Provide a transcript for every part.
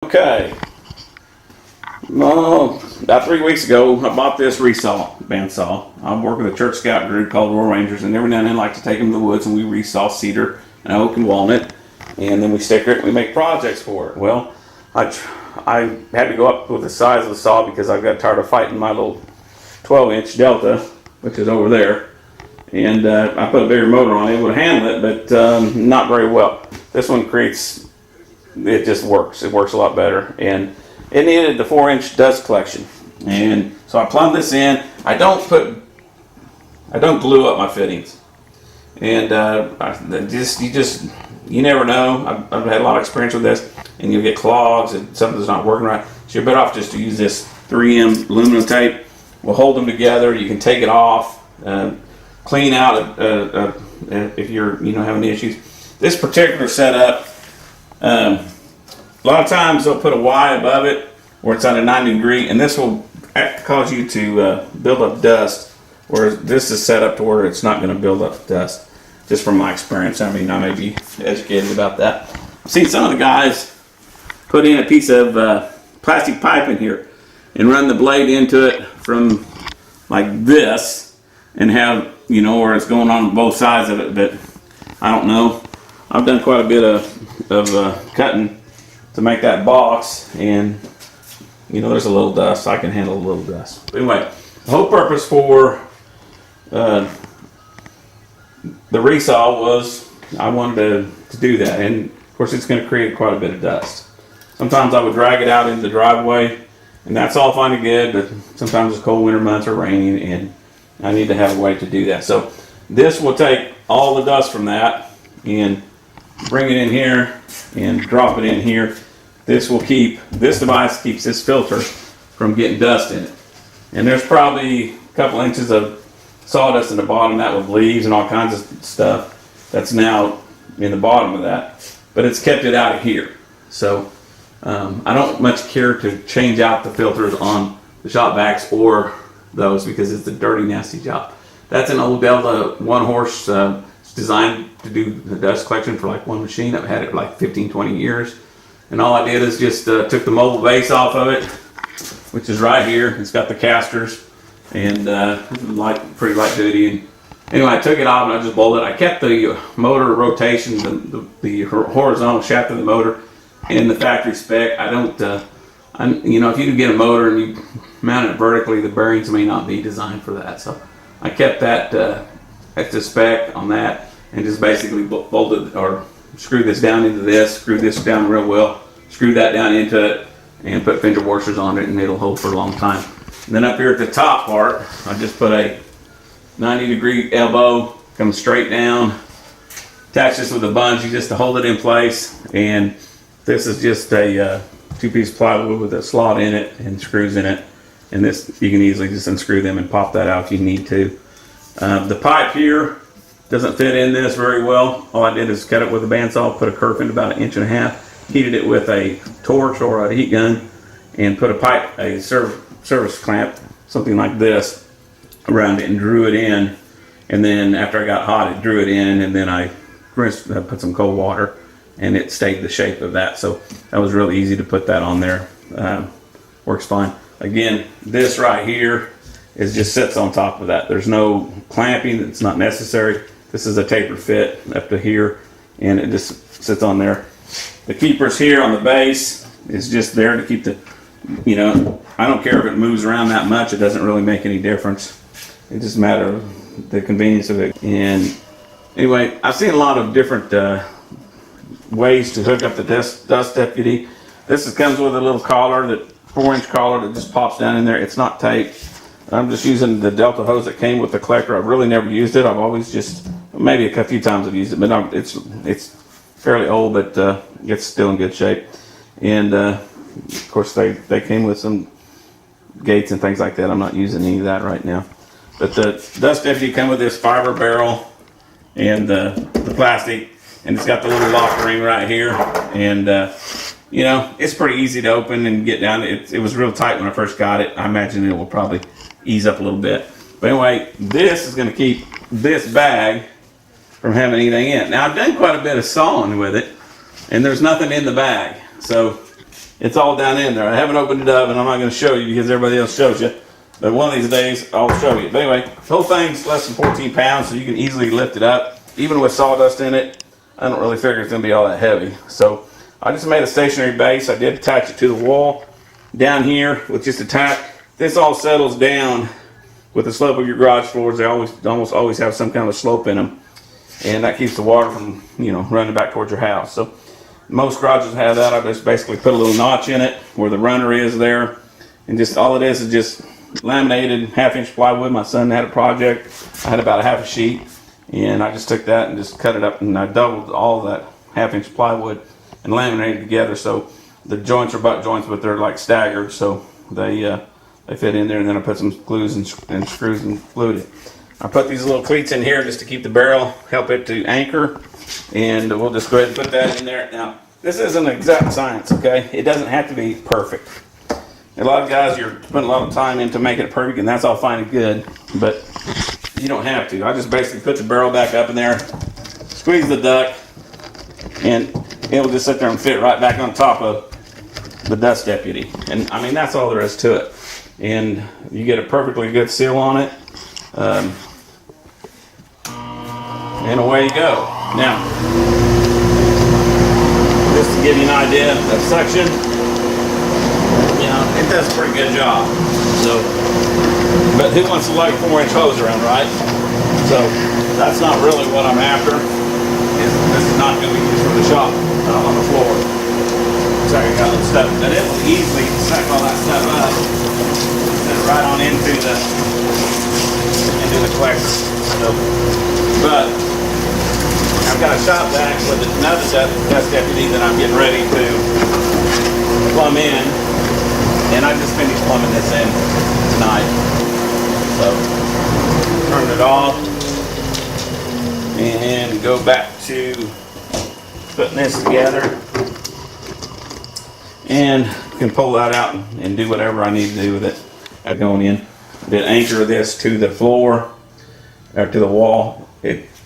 Okay. Well, about 3 weeks ago, I bought this resaw, bandsaw. I'm working with a church scout group called Royal Rangers, and every now and then I like to take them to the woods and we resaw cedar and oak and walnut, and then we sticker it and we make projects for it. Well, I had to go up with the size of the saw because I got tired of fighting my little 12-inch Delta, which is over there, and I put a bigger motor on it. It would handle it, but not very well. This one it just works. It works a lot better, and it needed the 4-inch dust collection, and so I plumbed this in. I don't glue up my fittings, and you never know. I've had a lot of experience with this, and you'll get clogs and something's not working right. So you're better off just to use this 3M aluminum tape. We'll hold them together. You can take it off, clean out if you're having issues. This particular setup. A lot of times they'll put a Y above it where it's at a 90 degree, and this will cause you to build up dust, whereas this is set up to where it's not going to build up dust, just from my experience. I mean, I may be educated about that. I've seen some of the guys put in a piece of plastic pipe in here and run the blade into it from like this and have, where it's going on both sides of it, but I don't know. I've done quite a bit of cutting to make that box, and there's a little dust. I can handle a little dust. But anyway, the whole purpose for the resaw was I wanted to do that, and of course it's going to create quite a bit of dust. Sometimes I would drag it out into the driveway, and that's all fine and good, but sometimes it's cold winter months or raining, and I need to have a way to do that. So this will take all the dust from that and bring it in here and drop it in here. This device keeps this filter from getting dust in it. And there's probably a couple inches of sawdust in the bottom, that with leaves and all kinds of stuff that's now in the bottom of that. But it's kept it out of here. So I don't much care to change out the filters on the shop vacs or those because it's a dirty, nasty job. That's an old Delta 1-horse. It's designed to do the dust collection for like one machine. I've had it for like 15, 20 years. And all I did is just took the mobile base off of it, which is right here. It's got the casters and pretty light duty. And anyway, I took it off and I just bolted it. I kept the motor rotation, the horizontal shaft of the motor in the factory spec. I don't, if you get a motor and you mount it vertically, the bearings may not be designed for that. So I kept that at the spec on that and just basically bolted or screw this down into this, screw this down real well, screw that down into it, and put fender washers on it, and it'll hold for a long time. And then up here at the top part, I just put a 90-degree elbow, comes straight down, attach this with a bungee just to hold it in place, and this is just a 2-piece plywood with a slot in it and screws in it, and this you can easily just unscrew them and pop that out if you need to. The pipe here doesn't fit in this very well. All I did is cut it with a bandsaw, put a kerf in about 1.5 inches, heated it with a torch or a heat gun, and put a service clamp, something like this, around it and drew it in. And then after I got hot, it drew it in, and then I put some cold water, and it stayed the shape of that. So that was really easy to put that on there. Works fine. Again, this right here just sits on top of that. There's no clamping. It's not necessary. This is a tapered fit up to here, and it just sits on there. The keepers here on the base is just there to keep I don't care if it moves around that much. It doesn't really make any difference. It just matters of the convenience of it. And anyway, I've seen a lot of different ways to hook up the dust deputy. This comes with a little collar, that 4-inch collar that just pops down in there. It's not taped. I'm just using the Delta hose that came with the collector. I've really never used it. I've always maybe a few times I've used it, but it's fairly old, but it's still in good shape. And of course they came with some gates and things like that. I'm not using any of that right now. But the dust deputy come with this fiber barrel and the plastic, and it's got the little lock ring right here. And it's pretty easy to open and get down. It was real tight when I first got it. I imagine it will probably ease up a little bit. But anyway, this is going to keep this bag from having anything in it. Now I've done quite a bit of sawing with it, and there's nothing in the bag. So It's all down in there. I haven't opened it up, and I'm not going to show you because everybody else shows you. But one of these days, I'll show you. But anyway, the whole thing's less than 14 pounds, so you can easily lift it up. Even with sawdust in it, I don't really figure it's going to be all that heavy. So I just made a stationary base. I did attach it to the wall down here with just a tack. This all settles down with the slope of your garage floors. They almost always have some kind of a slope in them, and that keeps the water from, you know, running back towards your house. So most garages have that. I just basically put a little notch in it where the runner is there, and just all it is just laminated 1/2-inch plywood. My son had a project. I had about a 1/2 sheet, and I just took that and just cut it up, and I doubled all that 1/2-inch plywood and laminated together. So the joints are butt joints, but they're like staggered, so they fit in there. And then I put some glues and screws and glued it. I put these little cleats in here just to keep the barrel, help it to anchor, and we'll just go ahead and put that in there. Now, this isn't exact science, okay? It doesn't have to be perfect. A lot of guys, you're putting a lot of time into making it perfect, and that's all fine and good, but you don't have to. I just basically put the barrel back up in there, squeeze the duct, and it'll just sit there and fit right back on top of the dust deputy. And I mean, that's all there is to it. And you get a perfectly good seal on it. And away you go. Now, just to give you an idea of that section, you know, it does a pretty good job. So, but who wants to lug a 4-inch hose around, right? So that's not really what I'm after. This is not going to be used for the shop on the floor. So I got little stuff, but it will easily suck all that stuff up, set it right on into the collector. So, but I've got a shop vac with another dust deputy that I'm getting ready to plumb in, and I just finished plumbing this in tonight. So turn it off and go back to putting this together, and can pull that out and do whatever I need to do with it. Going in, I did anchor this to the floor or to the wall.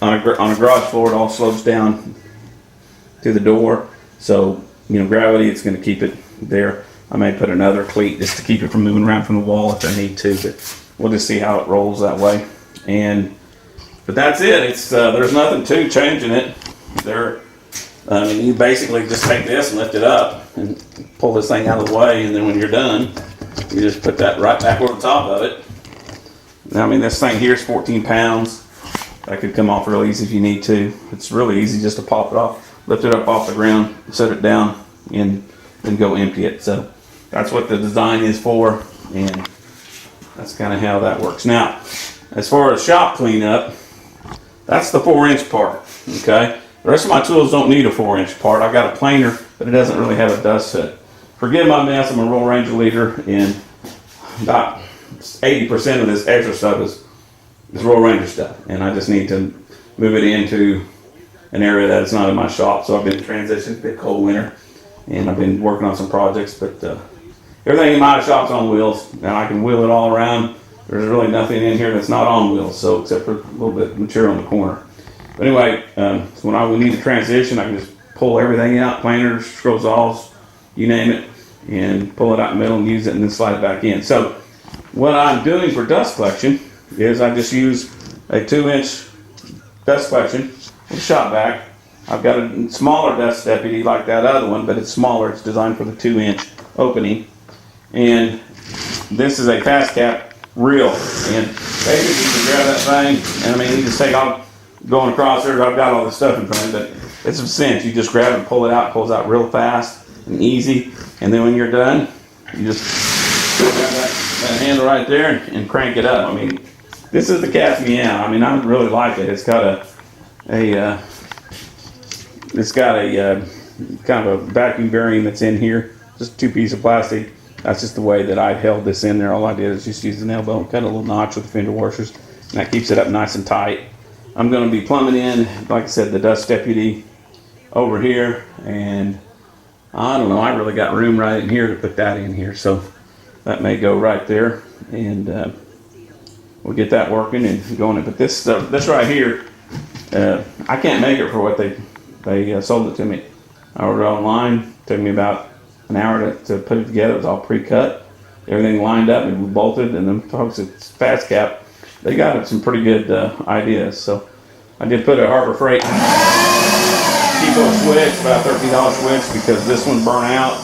On a garage floor, it all slopes down to the door, so you know, gravity, it's going to keep it there. I may put another cleat just to keep it from moving around from the wall if I need to, but we'll just see how it rolls that way. But that's it. It's there's nothing to changing it. I mean, you basically just take this and lift it up and pull this thing out of the way, and then when you're done, you just put that right back over the top of it. Now, I mean, this thing here is 14 pounds. That could come off real easy if you need to. It's really easy just to pop it off, lift it up off the ground, set it down, and then go empty it. So that's what the design is for, and that's kind of how that works. Now, as far as shop cleanup, that's the 4-inch part, okay? The rest of my tools don't need a 4-inch part. I've got a planer, but it doesn't really have a dust hood. Forgive my mess, I'm a Royal Ranger leader, and about 80% of this extra stuff is Royal Ranger stuff, and I just need to move it into an area that is not in my shop. So I've been transitioning. It's been a cold winter, and I've been working on some projects, but everything in my shop's on wheels, and I can wheel it all around. There's really nothing in here that's not on wheels, so except for a little bit of material in the corner. But anyway, so when we need to transition, I can just pull everything out, planers, scroll saws, you name it, and pull it out in the middle and use it, and then slide it back in. So what I'm doing for dust collection is I just use a 2-inch dust collection with a shop vac. I've got a smaller dust deputy like that other one, but it's smaller. It's designed for the 2-inch opening. And this is a fast cap reel. And basically you can grab that thing, and I mean, you just take off going across there. I've got all this stuff in front of it, but it's a cinch. You just grab it and pull it out. It pulls out real fast and easy. And then when you're done, you just grab that handle right there and crank it up. I mean, this is the Cat's Meow. I mean, I really like it. It's got a kind of a vacuum bearing that's in here. Just 2 pieces of plastic. That's just the way that I held this in there. All I did is just use an elbow and cut a little notch with the fender washers, and that keeps it up nice and tight. I'm going to be plumbing in, like I said, the dust deputy over here, and I don't know, I really got room right in here to put that in here, so that may go right there, and we'll get that working and going. But this right here, I can't make it for what they sold it to me. I ordered it online. It took me about an hour to put it together. It was all pre-cut, everything lined up and bolted. And them folks at Fast Cap, they got some pretty good ideas. So I did put a Harbor Freight cheapo switch, about $13 switch, because this one burnt out.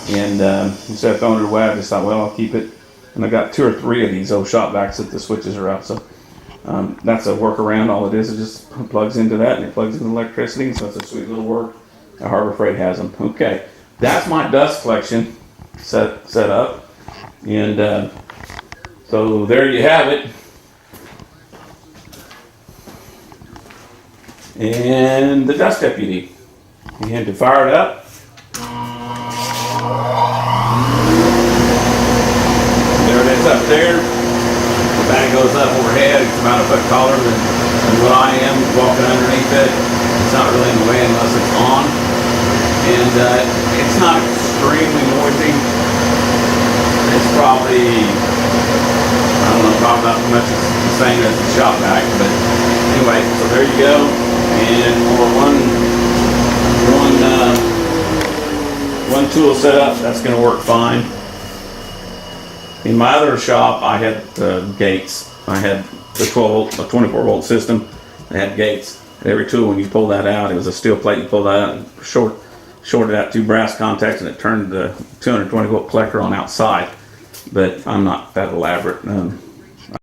And instead of throwing it away, I just thought, well, I'll keep it. And I got 2 or 3 of these old shop vacs that the switches are out. So that's a workaround. All it is just plugs into that, and it plugs into electricity. So it's a sweet little work. Harbor Freight has them. Okay, that's my dust collection set up. And so there you have it. And the dust deputy. You had to fire it up. There it is up there. The bag goes up overhead. It's about a foot taller than what I am walking underneath it. It's not really in the way unless it's on. And it's not extremely noisy. It's probably, I don't know, probably not as much as the same as the shop vac. But anyway, so there you go. And for one tool setup, that's going to work fine. In my other shop, I had gates. I had the 24 volt system. It had gates. And every tool, when you pull that out, it was a steel plate. You pull that out and shorted out 2 brass contacts, and it turned the 220 volt collector on outside. But I'm not that elaborate.